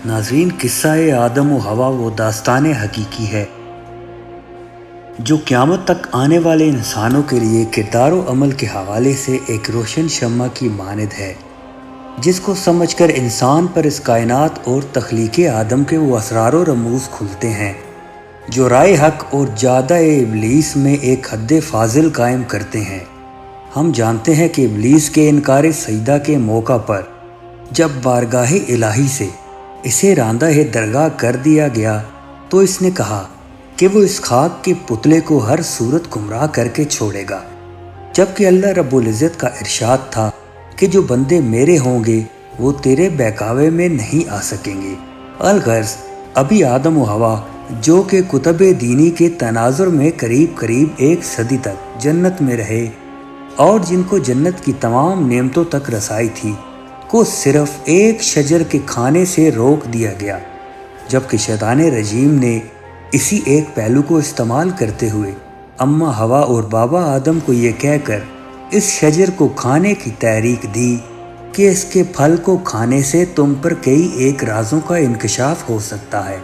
ناظرین، قصہ آدم و حوا وہ داستان حقیقی ہے جو قیامت تک آنے والے انسانوں کے لیے کردار و عمل کے حوالے سے ایک روشن شمع کی مانند ہے، جس کو سمجھ کر انسان پر اس کائنات اور تخلیق آدم کے وہ اسرار و رموز کھلتے ہیں جو رائے حق اور جادہ ابلیس میں ایک حد فاضل قائم کرتے ہیں۔ ہم جانتے ہیں کہ ابلیس کے انکار سجدہ کے موقع پر جب بارگاہ الہی سے اسے راندہ درگاہ کر دیا گیا تو اس نے کہا کہ وہ اس خاک کے پتلے کو ہر صورت گمراہ کر کے چھوڑے گا، جبکہ اللہ رب العزت کا ارشاد تھا کہ جو بندے میرے ہوں گے وہ تیرے بہکاوے میں نہیں آ سکیں گے۔ الغرض ابھی آدم و حوا جو کہ کتب دینی کے تناظر میں قریب ایک صدی تک جنت میں رہے اور جن کو جنت کی تمام نعمتوں تک رسائی تھی، کو صرف ایک شجر کے کھانے سے روک دیا گیا، جبکہ شیطان رجیم نے اسی ایک پہلو کو استعمال کرتے ہوئے اماں حوا اور بابا آدم کو یہ کہہ کر اس شجر کو کھانے کی تحریک دی کہ اس کے پھل کو کھانے سے تم پر کئی ایک رازوں کا انکشاف ہو سکتا ہے۔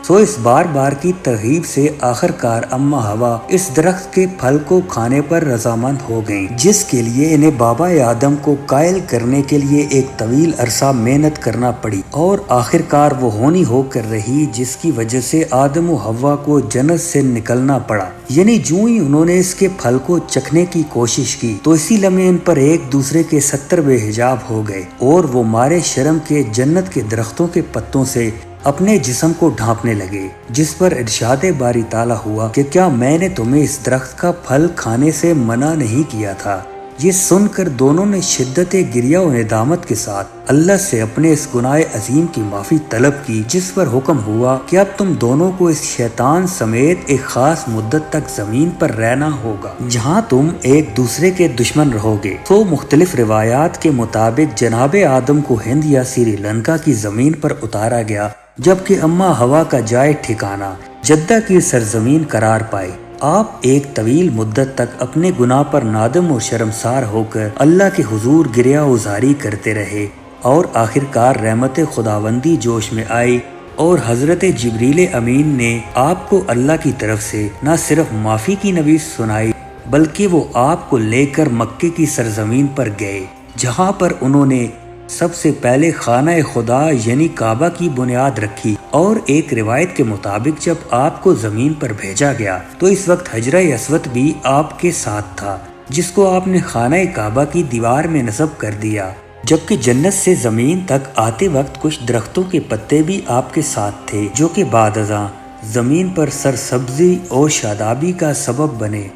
سو اس بار کی ترغیب سے آخرکار اماں حوا اس درخت کے پھل کو کھانے پر رضامند ہو گئیں، جس کے لیے انہیں بابا آدم کو قائل کرنے کے لیے ایک طویل عرصہ محنت کرنا پڑی، اور آخرکار وہ ہونی ہو کر رہی جس کی وجہ سے آدم و حوا کو جنت سے نکلنا پڑا۔ یعنی جو ہی انہوں نے اس کے پھل کو چکھنے کی کوشش کی تو اسی لمحے ان پر ایک دوسرے کے 70 بے حجاب ہو گئے، اور وہ مارے شرم کے جنت کے درختوں کے پتوں سے اپنے جسم کو ڈھانپنے لگے، جس پر ارشاد باری تعالیٰ ہوا کہ کیا میں نے تمہیں اس درخت کا پھل کھانے سے منع نہیں کیا تھا؟ یہ سن کر دونوں نے شدت گریہ و ندامت کے ساتھ اللہ سے اپنے اس گناہ عظیم کی معافی طلب کی، جس پر حکم ہوا کہ اب تم دونوں کو اس شیطان سمیت ایک خاص مدت تک زمین پر رہنا ہوگا جہاں تم ایک دوسرے کے دشمن رہو گے۔ تو مختلف روایات کے مطابق جناب آدم کو ہند یا سری لنکا کی زمین پر اتارا گیا، جبکہ اماں حوا کا جائے ٹھکانہ جدہ کی سرزمین قرار پائے۔ آپ ایک طویل مدت تک اپنے گناہ پر نادم و شرمسار ہو کر اللہ کے حضور گریہ وزاری کرتے رہے، اور آخرکار رحمت خداوندی جوش میں آئی، اور حضرت جبریل امین نے آپ کو اللہ کی طرف سے نہ صرف معافی کی نوید سنائی بلکہ وہ آپ کو لے کر مکے کی سرزمین پر گئے، جہاں پر انہوں نے سب سے پہلے خانہ خدا یعنی کعبہ کی بنیاد رکھی، اور ایک روایت کے مطابق جب آپ کو زمین پر بھیجا گیا تو اس وقت حجرہ اسود بھی آپ کے ساتھ تھا، جس کو آپ نے خانہ کعبہ کی دیوار میں نصب کر دیا، جبکہ جنت سے زمین تک آتے وقت کچھ درختوں کے پتے بھی آپ کے ساتھ تھے جو کہ بعد ازاں زمین پر سرسبزی اور شادابی کا سبب بنے۔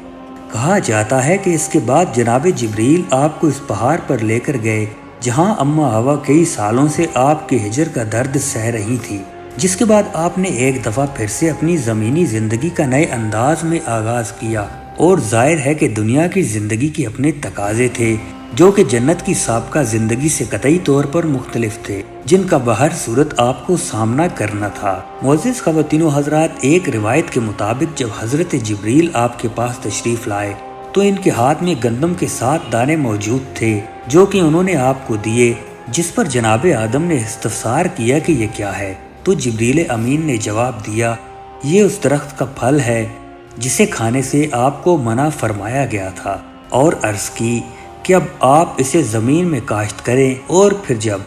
کہا جاتا ہے کہ اس کے بعد جناب جبریل آپ کو اس پہاڑ پر لے کر گئے جہاں اماں حوا کئی سالوں سے آپ کے ہجر کا درد سہ رہی تھی، جس کے بعد آپ نے ایک دفعہ پھر سے اپنی زمینی زندگی کا نئے انداز میں آغاز کیا، اور ظاہر ہے کہ دنیا کی زندگی کے اپنے تقاضے تھے جو کہ جنت کی سابقہ زندگی سے قطعی طور پر مختلف تھے، جن کا بہر صورت آپ کو سامنا کرنا تھا۔ معزز خواتین و حضرات، ایک روایت کے مطابق جب حضرت جبریل آپ کے پاس تشریف لائے تو ان کے ہاتھ میں گندم کے 7 دانے موجود تھے جو کہ انہوں نے آپ کو دیے، جس پر جناب آدم نے استفسار کیا کہ یہ کیا ہے، تو جبریل امین نے جواب دیا یہ اس درخت کا پھل ہے جسے کھانے سے آپ کو منع فرمایا گیا تھا، اور عرض کی کہ اب آپ اسے زمین میں کاشت کریں، اور پھر جب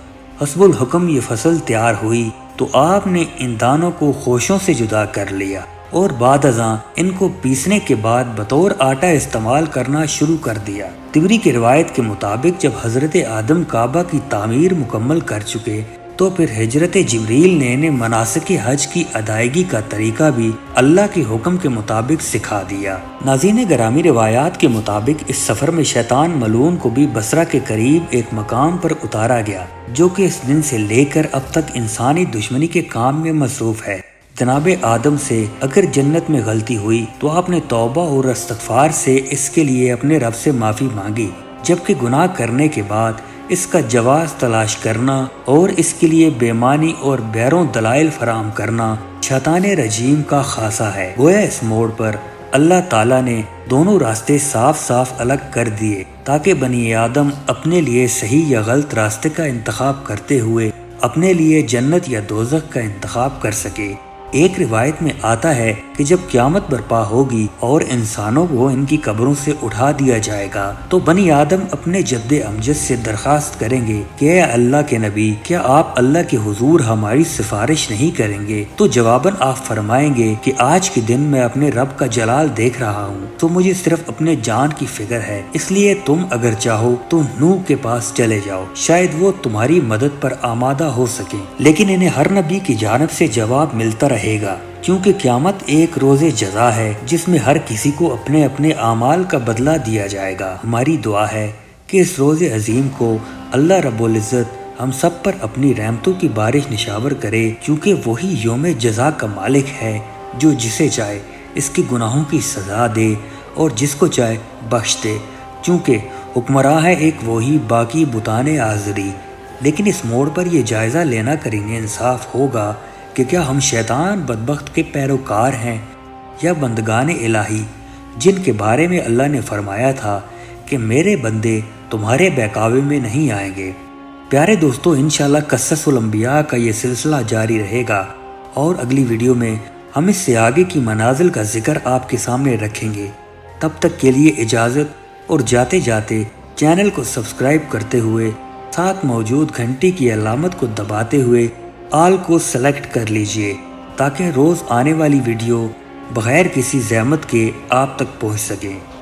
حسب الحکم یہ فصل تیار ہوئی تو آپ نے ان دانوں کو خوشوں سے جدا کر لیا، اور بعد ازاں ان کو پیسنے کے بعد بطور آٹا استعمال کرنا شروع کر دیا۔ تبری کی روایت کے مطابق جب حضرت آدم کعبہ کی تعمیر مکمل کر چکے تو پھر حضرت جبریل نے انہیں مناسک حج کی ادائیگی کا طریقہ بھی اللہ کے حکم کے مطابق سکھا دیا۔ ناظرین گرامی، روایات کے مطابق اس سفر میں شیطان ملعون کو بھی بصرہ کے قریب ایک مقام پر اتارا گیا جو کہ اس دن سے لے کر اب تک انسانی دشمنی کے کام میں مصروف ہے۔ جناب آدم سے اگر جنت میں غلطی ہوئی تو آپ نے توبہ اور استغفار سے اس کے لیے اپنے رب سے معافی مانگی، جبکہ گناہ کرنے کے بعد اس کا جواز تلاش کرنا اور اس کے لیے بے معنی اور بیروں دلائل فراہم کرنا شیطان رجیم کا خاصہ ہے۔ گویا اس موڑ پر اللہ تعالیٰ نے دونوں راستے صاف الگ کر دیے تاکہ بنی آدم اپنے لیے صحیح یا غلط راستے کا انتخاب کرتے ہوئے اپنے لیے جنت یا دوزخ کا انتخاب کر سکے۔ ایک روایت میں آتا ہے کہ جب قیامت برپا ہوگی اور انسانوں کو ان کی قبروں سے اٹھا دیا جائے گا تو بنی آدم اپنے جد امجد سے درخواست کریں گے کہ اے اللہ کے نبی، کیا آپ اللہ کے حضور ہماری سفارش نہیں کریں گے؟ تو جواباً آپ فرمائیں گے کہ آج کے دن میں اپنے رب کا جلال دیکھ رہا ہوں تو مجھے صرف اپنے جان کی فکر ہے، اس لیے تم اگر چاہو تو نوح کے پاس چلے جاؤ، شاید وہ تمہاری مدد پر آمادہ ہو سکیں۔ لیکن انہیں ہر نبی کی جانب سے جواب ملتا رہے گا، کیونکہ قیامت ایک روز جزا ہے جس میں ہر کسی کو اپنے اپنے اعمال کا بدلہ دیا جائے گا۔ ہماری دعا ہے کہ اس روز عظیم کو اللہ رب العزت ہم سب پر اپنی رحمتوں کی بارش نشاور کرے، کیونکہ وہی یوم جزا کا مالک ہے جو جسے چاہے اس کے گناہوں کی سزا دے اور جس کو چاہے بخش دے، چونکہ حکمراں ہے ایک وہی باقی بتانے حاضری۔ لیکن اس موڑ پر یہ جائزہ لینا کریں انصاف ہوگا کہ کیا ہم شیطان بدبخت کے پیروکار ہیں یا بندگان الہی جن کے بارے میں اللہ نے فرمایا تھا کہ میرے بندے تمہارے بہکاوے میں نہیں آئیں گے۔ پیارے دوستو، انشاءاللہ قصص الانبیاء کا یہ سلسلہ جاری رہے گا اور اگلی ویڈیو میں ہم اس سے آگے کی منازل کا ذکر آپ کے سامنے رکھیں گے۔ تب تک کے لیے اجازت، اور جاتے جاتے چینل کو سبسکرائب کرتے ہوئے ساتھ موجود گھنٹی کی علامت کو دباتے ہوئے آل کو سلیکٹ کر لیجئے تاکہ روز آنے والی ویڈیو بغیر کسی زحمت کے آپ تک پہنچ سکے۔